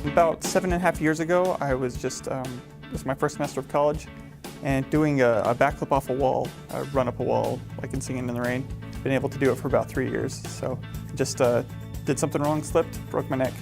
About 7.5 years ago, I was just, it was my first semester of college, and doing a backflip off a wall, run up a wall, like in Singing in the Rain. Been able to do it for about 3 years, so just did something wrong, slipped, broke my neck.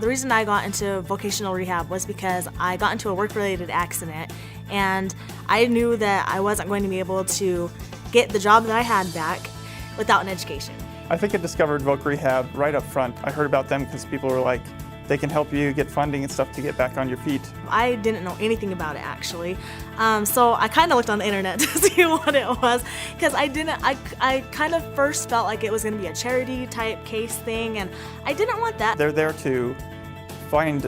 The reason I got into vocational rehab was because I got into a work-related accident, and I knew that I wasn't going to be able to get the job that I had back without an education. I think I discovered Voc Rehab right up front. I heard about them because people were like, they can help you get funding and stuff to get back on your feet. I didn't know anything about it actually, so I kind of looked on the internet to see what it was, because I kind of first felt like it was going to be a charity type case thing, and I didn't want that. They're there to find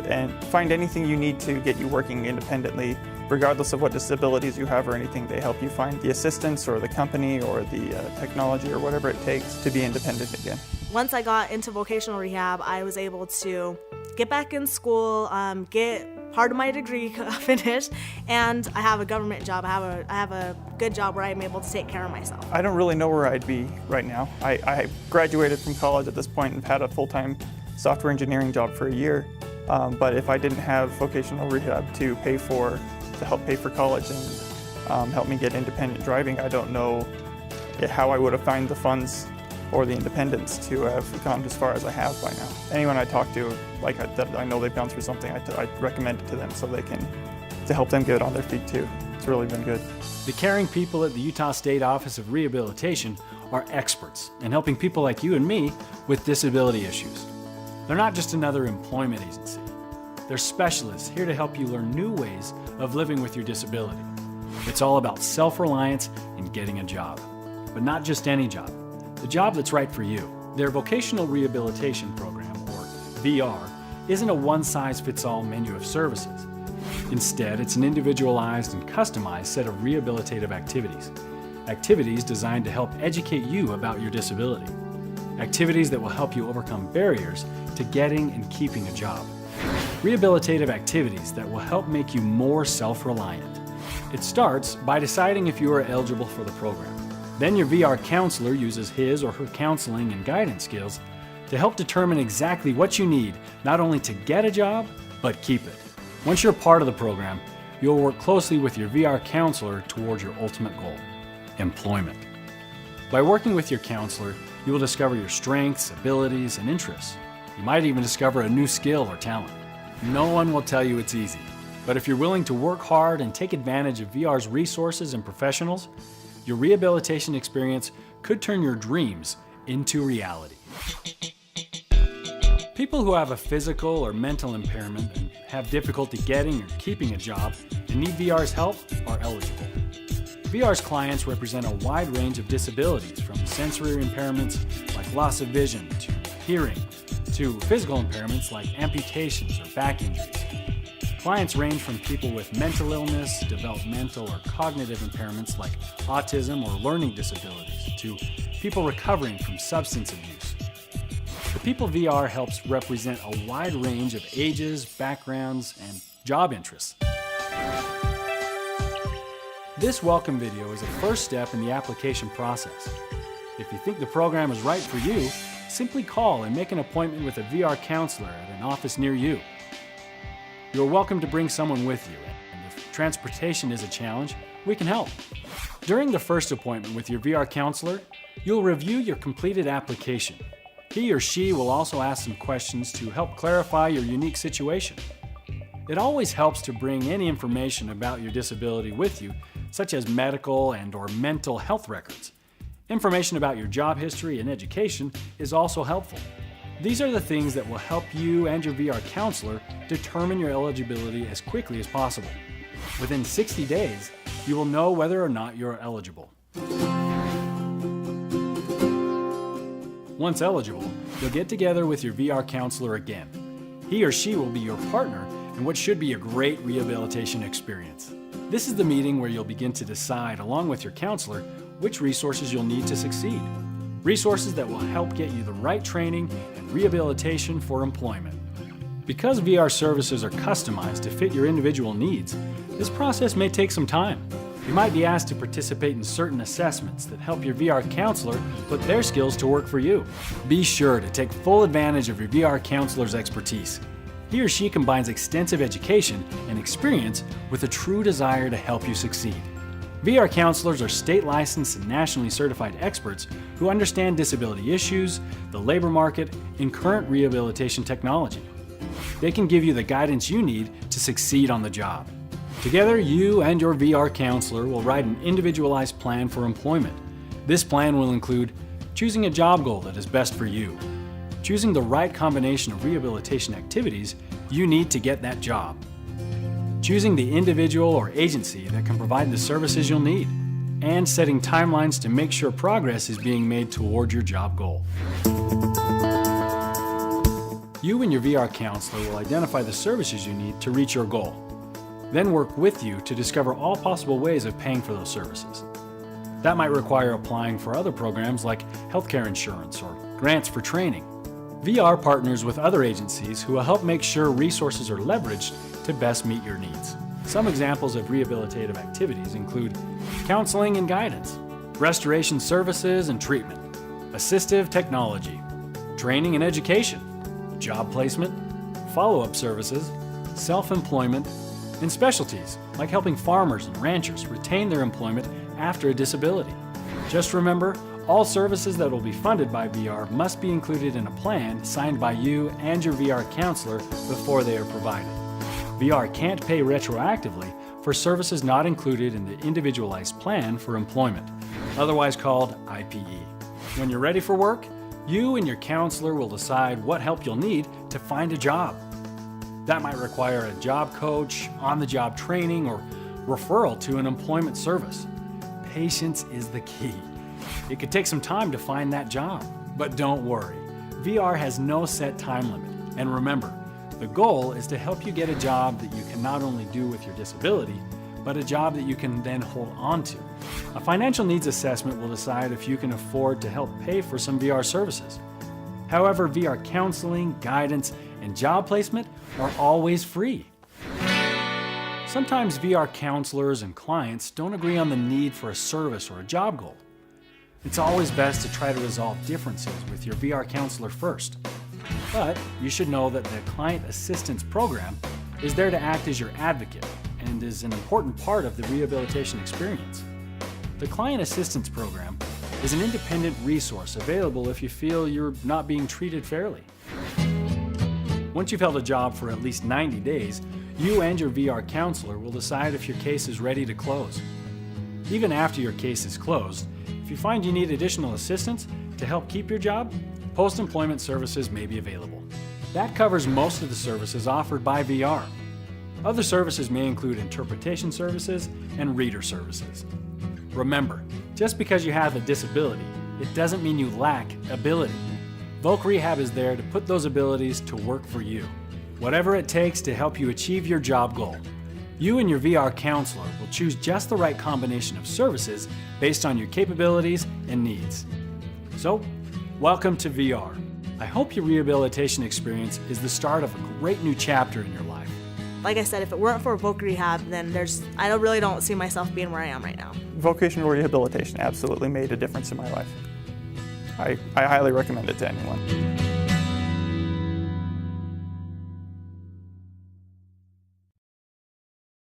anything you need to get you working independently, regardless of what disabilities you have or anything. They help you find the assistance or the company or the technology or whatever it takes to be independent again. Once I got into vocational rehab, I was able to get back in school, get part of my degree finished, and I have a government job. I have a good job where I'm able to take care of myself. I don't really know where I'd be right now. I graduated from college at this point and had a full-time software engineering job for a year, but if I didn't have vocational rehab to help pay for college and help me get independent driving, I don't know how I would have found the funds or the independence to have gone as far as I have by now. Anyone I talk to, that I know they've gone through something, I recommend it to them so to help them get on their feet too. It's really been good. The caring people at the Utah State Office of Rehabilitation are experts in helping people like you and me with disability issues. They're not just another employment agency. They're specialists here to help you learn new ways of living with your disability. It's all about self-reliance and getting a job, but not just any job. The job that's right for you. Their Vocational Rehabilitation Program, or VR, isn't a one-size-fits-all menu of services. Instead, it's an individualized and customized set of rehabilitative activities. Activities designed to help educate you about your disability. Activities that will help you overcome barriers to getting and keeping a job. Rehabilitative activities that will help make you more self-reliant. It starts by deciding if you are eligible for the program. Then your VR counselor uses his or her counseling and guidance skills to help determine exactly what you need, not only to get a job, but keep it. Once you're part of the program, you'll work closely with your VR counselor towards your ultimate goal, employment. By working with your counselor, you will discover your strengths, abilities, and interests. You might even discover a new skill or talent. No one will tell you it's easy, but if you're willing to work hard and take advantage of VR's resources and professionals, your rehabilitation experience could turn your dreams into reality. People who have a physical or mental impairment and have difficulty getting or keeping a job and need VR's help are eligible. VR's clients represent a wide range of disabilities, from sensory impairments like loss of vision to hearing, to physical impairments like amputations or back injuries. Clients range from people with mental illness, developmental or cognitive impairments like autism or learning disabilities, to people recovering from substance abuse. The People VR helps represent a wide range of ages, backgrounds, and job interests. This welcome video is a first step in the application process. If you think the program is right for you, simply call and make an appointment with a VR counselor at an office near you. You're welcome to bring someone with you, and if transportation is a challenge, we can help. During the first appointment with your VR counselor, you'll review your completed application. He or she will also ask some questions to help clarify your unique situation. It always helps to bring any information about your disability with you, such as medical and/or mental health records. Information about your job history and education is also helpful. These are the things that will help you and your VR counselor determine your eligibility as quickly as possible. Within 60 days, you will know whether or not you're eligible. Once eligible, you'll get together with your VR counselor again. He or she will be your partner in what should be a great rehabilitation experience. This is the meeting where you'll begin to decide, along with your counselor, which resources you'll need to succeed. Resources that will help get you the right training and rehabilitation for employment. Because VR services are customized to fit your individual needs, this process may take some time. You might be asked to participate in certain assessments that help your VR counselor put their skills to work for you. Be sure to take full advantage of your VR counselor's expertise. He or she combines extensive education and experience with a true desire to help you succeed. VR counselors are state licensed and nationally certified experts who understand disability issues, the labor market, and current rehabilitation technology. They can give you the guidance you need to succeed on the job. Together, you and your VR counselor will write an individualized plan for employment. This plan will include choosing a job goal that is best for you, choosing the right combination of rehabilitation activities you need to get that job, choosing the individual or agency that can provide the services you'll need, and setting timelines to make sure progress is being made toward your job goal. You and your VR counselor will identify the services you need to reach your goal, then work with you to discover all possible ways of paying for those services. That might require applying for other programs like healthcare insurance or grants for training. VR partners with other agencies who will help make sure resources are leveraged to best meet your needs. Some examples of rehabilitative activities include counseling and guidance, restoration services and treatment, assistive technology, training and education, job placement, follow-up services, self-employment, and specialties like helping farmers and ranchers retain their employment after a disability. Just remember, all services that will be funded by VR must be included in a plan signed by you and your VR counselor before they are provided. VR can't pay retroactively for services not included in the Individualized Plan for Employment, otherwise called IPE. When you're ready for work, you and your counselor will decide what help you'll need to find a job. That might require a job coach, on-the-job training, or referral to an employment service. Patience is the key. It could take some time to find that job, but don't worry. VR has no set time limit. And remember, the goal is to help you get a job that you can not only do with your disability, but a job that you can then hold on to. A financial needs assessment will decide if you can afford to help pay for some VR services. However, VR counseling, guidance, and job placement are always free. Sometimes VR counselors and clients don't agree on the need for a service or a job goal. It's always best to try to resolve differences with your VR counselor first. But you should know that the Client Assistance Program is there to act as your advocate and is an important part of the rehabilitation experience. The Client Assistance Program is an independent resource available if you feel you're not being treated fairly. Once you've held a job for at least 90 days, you and your VR counselor will decide if your case is ready to close. Even after your case is closed, if you find you need additional assistance to help keep your job, post-employment services may be available. That covers most of the services offered by VR. Other services may include interpretation services and reader services. Remember, just because you have a disability, it doesn't mean you lack ability. Voc Rehab is there to put those abilities to work for you, whatever it takes to help you achieve your job goal. You and your VR counselor will choose just the right combination of services based on your capabilities and needs. So, welcome to VR. I hope your rehabilitation experience is the start of a great new chapter in your life. Like I said, if it weren't for Voc Rehab, then I really don't see myself being where I am right now. Vocational rehabilitation absolutely made a difference in my life. I highly recommend it to anyone.